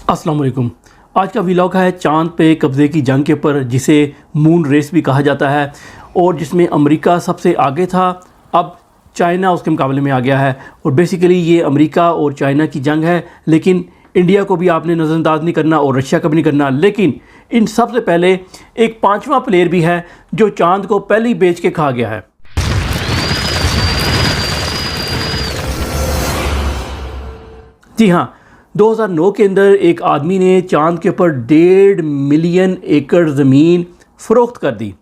अस्सलाम वालेकुम। आज का व्लॉग है चांद पे कब्ज़े की जंग के ऊपर, जिसे मून रेस भी कहा जाता है और जिसमें अमेरिका सबसे आगे था। अब चाइना उसके मुकाबले में आ गया है और बेसिकली ये अमेरिका और चाइना की जंग है। लेकिन इंडिया को भी आपने नज़रअंदाज नहीं करना और रशिया का भी नहीं करना। लेकिन इन सबसे पहले एक पाँचवा प्लेयर भी है जो चांद को पहले ही बेच के खा गया है। जी हाँ, 2009 के अंदर एक आदमी ने चांद के ऊपर 1.5 मिलियन एकड़ ज़मीन फ़रोख्त कर दी,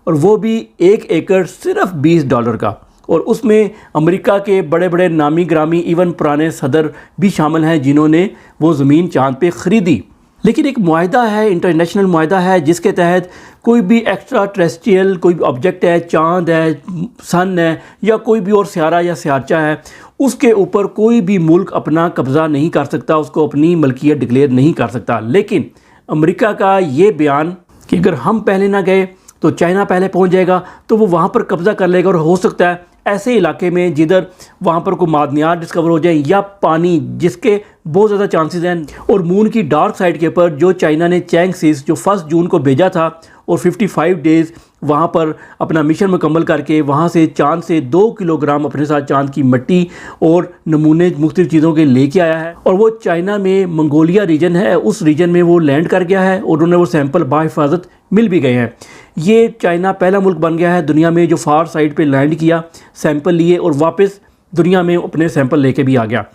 और वो भी एक एकड़ सिर्फ $20 का। और उसमें अमेरिका के बड़े बड़े नामी ग्रामी इवन पुराने सदर भी शामिल हैं जिन्होंने वो ज़मीन चांद पे ख़रीदी। लेकिन एक मुआहदा है, इंटरनेशनल मुआहदा है, जिसके तहत कोई भी एक्स्ट्रा टेरेस्ट्रियल कोई भी ऑब्जेक्ट है, चांद है, सन है या कोई भी और सियारा या सियारचा है, उसके ऊपर कोई भी मुल्क अपना कब्ज़ा नहीं कर सकता, उसको अपनी मलकियत डिक्लेयर नहीं कर सकता। लेकिन अमेरिका का ये बयान कि अगर हम पहले ना गए तो चाइना पहले पहुंच जाएगा, तो वो वहाँ पर कब्ज़ा कर लेगा। और हो सकता है ऐसे इलाके में जिधर वहाँ पर कोई मादनियात डिस्कवर हो जाए या पानी, जिसके बहुत ज़्यादा चांसेस हैं। और मून की डार्क साइड के ऊपर जो चाइना ने चैंगसिस जो 1 जून को भेजा था और 55 डेज़ वहाँ पर अपना मिशन मुकम्मल करके वहाँ से चांद से 2 किलोग्राम अपने साथ चांद की मिट्टी और नमूने मुख्तलिफ़ चीज़ों के लेके आया है। और वो चाइना में मंगोलिया रीजन है, उस रीजन में वो लैंड कर गया है और उन्हें वो सैंपल बाहिफाजत मिल भी गए हैं। ये चाइना पहला मुल्क बन गया है दुनिया में जो फार साइड पे लैंड किया, सैंपल लिए और वापस दुनिया में अपने सैंपल लेके भी आ गया।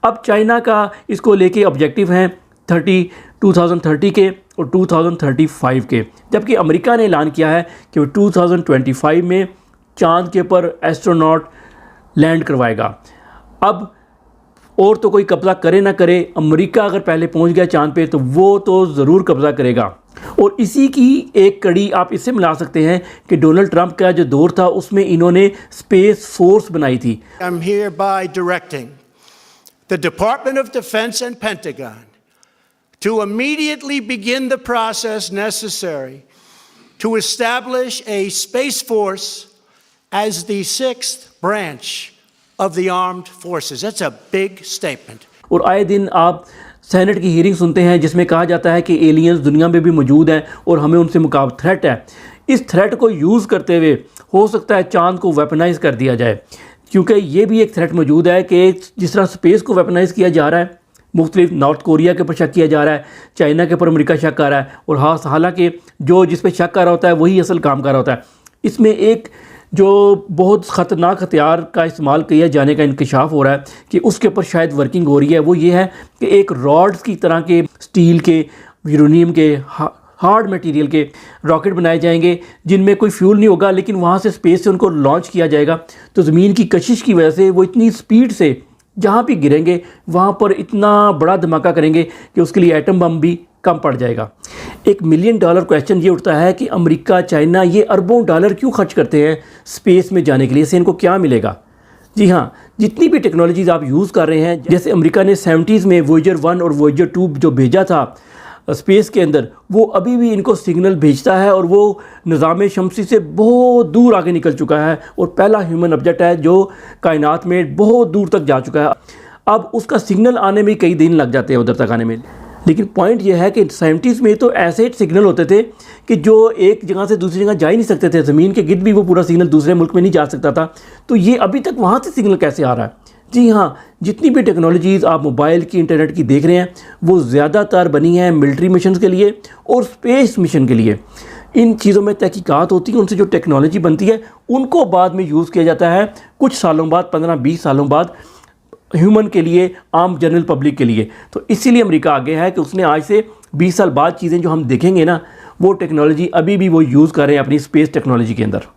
अब चाइना का इसको लेके ऑब्जेक्टिव हैं 2030 के और 2035 के, जबकि अमेरिका ने ऐलान किया है कि वो 2025 में चांद के ऊपर एस्ट्रोनॉट लैंड करवाएगा। अब और तो कोई कब्ज़ा करे ना करे, अमेरिका अगर पहले पहुंच गया चांद पे तो वो तो ज़रूर कब्ज़ा करेगा। और इसी की एक कड़ी आप इससे मिला सकते हैं कि डोनाल्ड ट्रंप का जो दौर था उसमें इन्होंने स्पेस फोर्स बनाई थी। I'm hereby directing the Department of Defense and Pentagon to immediately begin the process necessary to establish a space force as the 6th branch of the armed forces. That's a big statement. और आए दिन आप senate की hearing सुनते हैं जिसमें कहा जाता है कि एलियंस दुनिया में भी मौजूद हैं और हमें उनसे मुकाबला थ्रेट है। इस थ्रेट को यूज़ करते हुए हो सकता है चांद को वेपनाइज कर दिया जाए, क्योंकि ये भी एक थ्रेट मौजूद है कि जिस तरह स्पेस को वेपनाइज किया जा रहा है, मुख्तलिफ नॉर्थ कोरिया के ऊपर शक किया जा रहा है, चाइना के ऊपर अमेरिका शक कर रहा है, और हालांकि जो जिस पर शक कर रहा होता है वही असल काम कर रहा होता है। इसमें एक जो बहुत ख़तरनाक हथियार का इस्तेमाल किया जाने का इंकशाफ हो रहा है कि उसके ऊपर शायद वर्किंग हो रही है। वो ये है कि एक रॉड्स की तरह के स्टील के, यूरेनियम के, हार्ड मटेरियल के रॉकेट बनाए जाएंगे जिनमें कोई फ्यूल नहीं होगा, लेकिन वहाँ से स्पेस से उनको लॉन्च किया जाएगा। तो ज़मीन की कशिश की वजह से वो इतनी स्पीड से जहाँ भी गिरेंगे वहाँ पर इतना बड़ा धमाका करेंगे कि उसके लिए एटम बम भी कम पड़ जाएगा। $1 मिलियन क्वेश्चन ये उठता है कि अमेरिका, चाइना ये अरबों डॉलर क्यों खर्च करते हैं स्पेस में जाने के लिए, इससे इनको क्या मिलेगा? जी हाँ, जितनी भी टेक्नोलॉजीज़ आप यूज़ कर रहे हैं, जैसे अमेरिका ने 70s में वॉयेजर 1 और वॉयेजर 2 जो भेजा था स्पेस के अंदर, वो अभी भी इनको सिग्नल भेजता है और वो निज़ाम शमसी से बहुत दूर आगे निकल चुका है और पहला ह्यूमन ऑब्जेक्ट है जो कायनात में बहुत दूर तक जा चुका है। अब उसका सिग्नल आने में कई दिन लग जाते हैं उधर तक आने में। लेकिन पॉइंट यह है कि 70s में तो ऐसे सिग्नल होते थे कि जो एक जगह से दूसरी जगह जा ही नहीं सकते थे, ज़मीन के गिर्द भी वो पूरा सिग्नल दूसरे मुल्क में नहीं जा सकता था। तो ये अभी तक वहाँ से सिग्नल कैसे आ रहा है? जी हाँ, जितनी भी टेक्नोलॉजीज़ आप मोबाइल की, इंटरनेट की देख रहे हैं, वो ज़्यादातर बनी हैं मिलिट्री मिशन के लिए और स्पेस मिशन के लिए। इन चीज़ों में तहकीकात होती है, उनसे जो टेक्नोलॉजी बनती है उनको बाद में यूज़ किया जाता है कुछ सालों बाद, 15-20 सालों बाद, ह्यूमन के लिए, आम जनरल पब्लिक के लिए। तो इसीलिए अमेरिका आगे है कि उसने आज से 20 साल बाद चीज़ें जो हम देखेंगे ना, वो टेक्नोलॉजी अभी भी वो यूज़ कर रहे हैं अपनी स्पेस टेक्नोलॉजी के अंदर।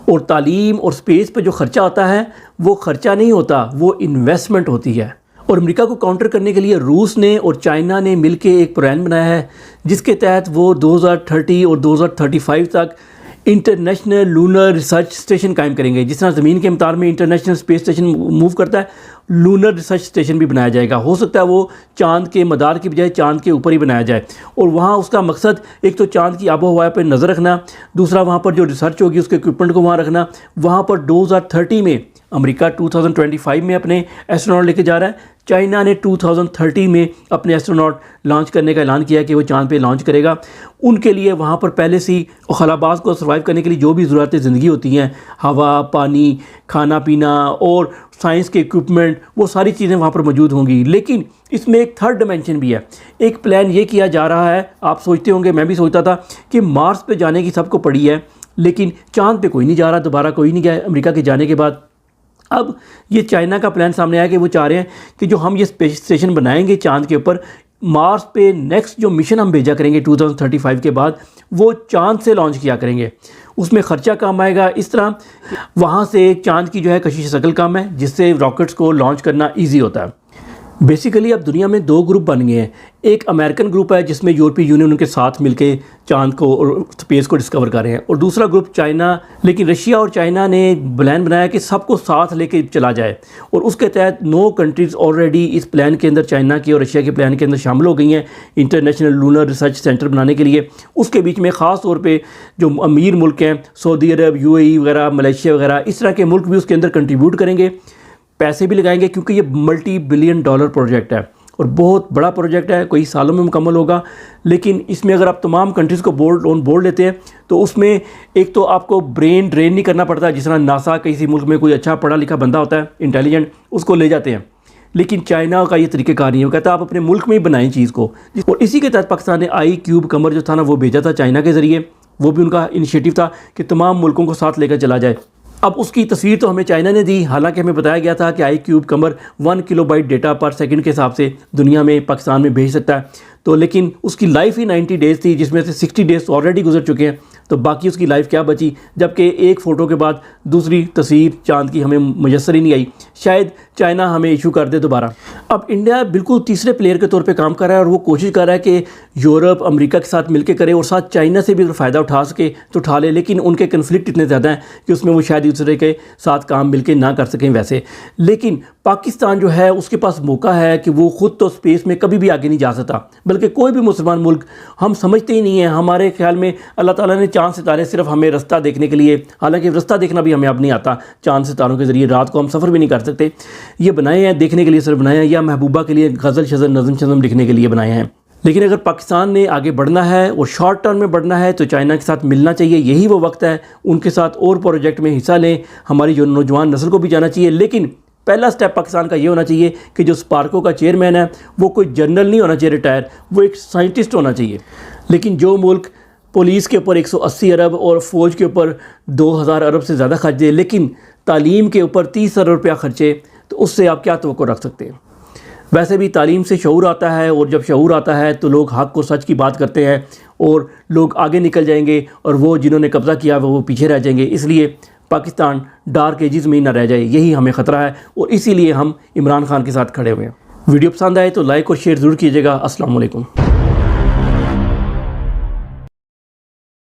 और तालीम और स्पेस पे जो ख़र्चा होता है वो ख़र्चा नहीं होता, वो इन्वेस्टमेंट होती है। और अमेरिका को काउंटर करने के लिए रूस ने और चाइना ने मिलकर एक प्लान बनाया है जिसके तहत वो 2030 और 2035 तक इंटरनेशनल लूनर रिसर्च स्टेशन कायम करेंगे। जिस तरह ज़मीन के मदार में इंटरनेशनल स्पेस स्टेशन मूव करता है, लूनर रिसर्च स्टेशन भी बनाया जाएगा। हो सकता है वो चांद के मदार की बजाय चांद के ऊपर ही बनाया जाए, और वहाँ उसका मकसद एक तो चांद की आबो हवा पर नज़र रखना, दूसरा वहाँ पर जो रिसर्च होगी उसके इक्विपमेंट को वहाँ रखना। वहाँ पर 2030 में अमेरिका 2025 में अपने एस्ट्रोनॉट लेके जा रहा है, चाइना ने 2030 में अपने एस्ट्रोनॉट लॉन्च करने का ऐलान किया कि वो चांद पे लॉन्च करेगा। उनके लिए वहाँ पर पहले से ही खलाबाज को सर्वाइव करने के लिए जो भी ज़रूरतें ज़िंदगी होती हैं, हवा, पानी, खाना पीना और साइंस के इक्विपमेंट, वो सारी चीज़ें वहाँ पर मौजूद होंगी। लेकिन इसमें एक थर्ड डिमेंशन भी है। एक प्लान ये किया जा रहा है, आप सोचते होंगे, मैं भी सोचता था कि मार्स पे जाने की सबको पड़ी है, लेकिन चांद पे कोई नहीं जा रहा, दोबारा कोई नहीं गया अमेरिका के जाने के बाद। अब ये चाइना का प्लान सामने आया कि वो चाह रहे हैं कि जो हम ये स्पेस स्टेशन बनाएंगे चांद के ऊपर, मार्स पे नेक्स्ट जो मिशन हम भेजा करेंगे 2035 के बाद, वो चांद से लॉन्च किया करेंगे। उसमें ख़र्चा कम आएगा। इस तरह वहाँ से चांद की जो है कशिश शक्ल कम है, जिससे रॉकेट्स को लॉन्च करना ईजी होता है। बेसिकली अब दुनिया में दो ग्रुप बन गए हैं। एक अमेरिकन ग्रुप है जिसमें यूरोपीय यूनियन उनके साथ मिलकर चांद को और स्पेस को डिस्कवर कर रहे हैं, और दूसरा ग्रुप चाइना। लेकिन रशिया और चाइना ने प्लान बनाया कि सबको साथ लेके चला जाए, और उसके तहत 9 कंट्रीज़ ऑलरेडी इस प्लान के अंदर, चाइना की और रशिया के प्लान के अंदर शामिल हो गई हैं इंटरनेशनल लूनर रिसर्च सेंटर बनाने के लिए। उसके बीच में ख़ास तौर पर जो अमीर मुल्क हैं, सऊदी अरब, UAE वगैरह, मलेशिया वगैरह, इस तरह के मुल्क भी उसके अंदर कंट्रीब्यूट करेंगे, पैसे भी लगाएंगे, क्योंकि ये $multi-billion प्रोजेक्ट है और बहुत बड़ा प्रोजेक्ट है, कई सालों में मुकम्मल होगा। लेकिन इसमें अगर आप तमाम कंट्रीज़ को ऑन बोर्ड लेते हैं तो उसमें एक तो आपको ब्रेन ड्रेन नहीं करना पड़ता, जिस तरह नासा किसी मुल्क में कोई अच्छा पढ़ा लिखा बंदा होता है, इंटेलिजेंट, उसको ले जाते हैं। लेकिन चाइना का ये तरीक़ेकार नहीं है, वो कहता है आप अपने मुल्क में ही बनाएं चीज़ को। और इसी के तहत पाकिस्तान ने iCube कमर जो था ना, वो भेजा था चाइना के ज़रिए। वो भी उनका इनिशिएटिव था कि तमाम मुल्कों को साथ लेकर चला जाए। अब उसकी तस्वीर तो हमें चाइना ने दी, हालांकि हमें बताया गया था कि iCube कमर 1 किलोबाइट डेटा पर सेकंड के हिसाब से दुनिया में, पाकिस्तान में भेज सकता है। तो लेकिन उसकी लाइफ ही 90 डेज़ थी, जिसमें से 60 डेज़ ऑलरेडी गुजर चुके हैं। तो बाकी उसकी लाइफ क्या बची, जबकि एक फ़ोटो के बाद दूसरी तस्वीर चांद की हमें मुयस्सर ही नहीं आई। शायद चाइना हमें इशू कर दे दोबारा। अब इंडिया बिल्कुल तीसरे प्लेयर के तौर पे काम कर रहा है, और वो कोशिश कर रहा है कि यूरोप, अमेरिका के साथ मिलकर करे, और साथ चाइना से भी अगर फ़ायदा उठा सके तो उठा ले। लेकिन उनके कन्फ्लिक्ट इतने ज़्यादा हैं कि उसमें वो शायद दूसरे के साथ काम मिलकर ना कर सकें वैसे। लेकिन पाकिस्तान जो है, उसके पास मौका है कि वो ख़ुद तो स्पेस में कभी भी आगे नहीं जा सकता, बल्कि कोई भी मुसलमान मुल्क, हम समझते ही नहीं है। हमारे ख्याल में अल्लाह ताला ने चाँद सितारे सिर्फ हमें रास्ता देखने के लिए, हालांकि रास्ता देखना भी हमें अब नहीं आता, चाँद सितारों के ज़रिए रात को हम सफ़र भी नहीं कर सकते। ये बनाए हैं देखने के लिए सिर्फ बनाए हैं, या महबूबा के लिए गज़ल शज़ल नज़म शज़म लिखने के लिए बनाए हैं। लेकिन अगर पाकिस्तान ने आगे बढ़ना है और शॉर्ट टर्म में बढ़ना है तो चाइना के साथ मिलना चाहिए। यही वो वक्त है, उनके साथ और प्रोजेक्ट में हिस्सा लें। हमारी जो नौजवान नस्ल को भी जाना चाहिए। लेकिन पहला स्टेप पाकिस्तान का ये होना चाहिए कि जो स्पार्को का चेयरमैन है वो कोई जनरल नहीं होना चाहिए रिटायर, वो एक साइंटिस्ट होना चाहिए। लेकिन जो मुल्क पुलिस के ऊपर 180 अरब और फ़ौज के ऊपर 2000 अरब से ज़्यादा खर्च दे, लेकिन तालीम के ऊपर 30 अरब रुपया खर्चे, तो उससे आप क्या तवक्को रख सकते हैं। वैसे भी तालीम से शऊर आता है, और जब शऊर आता है तो लोग हक़ और सच की बात करते हैं, और लोग आगे निकल जाएंगे, और वो जिन्होंने कब्ज़ा किया वो पीछे रह जाएंगे। इसलिए पाकिस्तान डार्क एजेस में ही ना रह जाए, यही हमें ख़तरा है, और इसीलिए हम इमरान खान के साथ खड़े हुए हैं। वीडियो पसंद आए तो लाइक और शेयर ज़रूर कीजिएगा। अस्सलाम वालेकुम।